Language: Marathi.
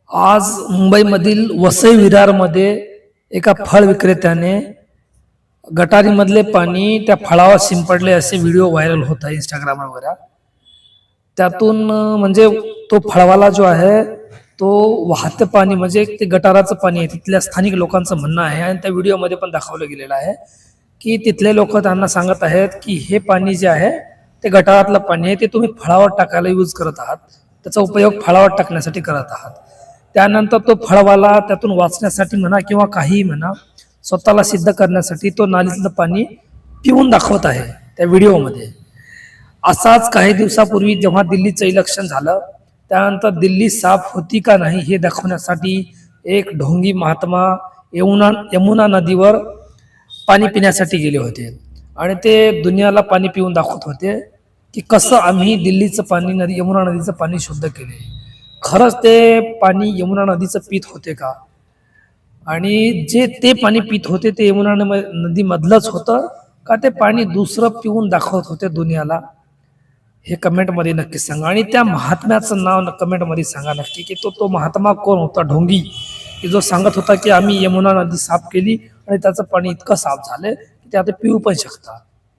आज मुंबईमधील वसई विरारमध्ये एका फळ विक्रेत्याने गटारीमधले पाणी त्या फळावर शिंपडले असे व्हिडिओ व्हायरल होत आहे इंस्टाग्रामवर वगैरे. त्यातून म्हणजे तो फळवाला जो आहे तो वाहतं पाणी म्हणजे ते गटाराचं पाणी आहे तिथल्या स्थानिक लोकांचं म्हणणं आहे आणि त्या व्हिडिओमध्ये पण दाखवलं गेलेलं आहे की तिथले लोक त्यांना सांगत आहेत की हे पाणी जे आहे ते गटारातलं पाणी आहे ते तुम्ही फळावर टाकायला यूज करत आहात, त्याचा उपयोग फळावर टाकण्यासाठी करत आहात. त्यानंतर तो फळवाला त्यातून वाचण्यासाठी म्हणा किंवा काहीही म्हणा स्वतःला सिद्ध करण्यासाठी तो नालीतलं पाणी पिऊन दाखवत आहे त्या व्हिडिओमध्ये. असाच काही दिवसापूर्वी जेव्हा दिल्लीचं इलेक्शन झालं त्यानंतर दिल्ली साफ होती का नाही हे दाखवण्यासाठी एक ढोंगी महात्मा यमुना नदीवर पाणी पिण्यासाठी गेले होते आणि ते दुनियाला पाणी पिऊन दाखवत होते की कसं आम्ही दिल्लीचं पाणी यमुना नदीचं पाणी शुद्ध केले. खरंच ते पाणी यमुना नदीचं पित होते का आणि जे ते पाणी पित होते ते यमुना नदीमधलंच होतं का ते पाणी दुसरं पिऊन दाखवत होते दुनियाला, हे कमेंटमध्ये नक्की सांगा. आणि त्या महात्म्याचं नाव कमेंटमध्ये सांगा नक्की की तो महात्मा कोण होता ढोंगी की जो सांगत होता की आम्ही यमुना नदी साफ केली आणि त्याचं पाणी इतकं साफ झालं की ते आता पिऊ पण शकता.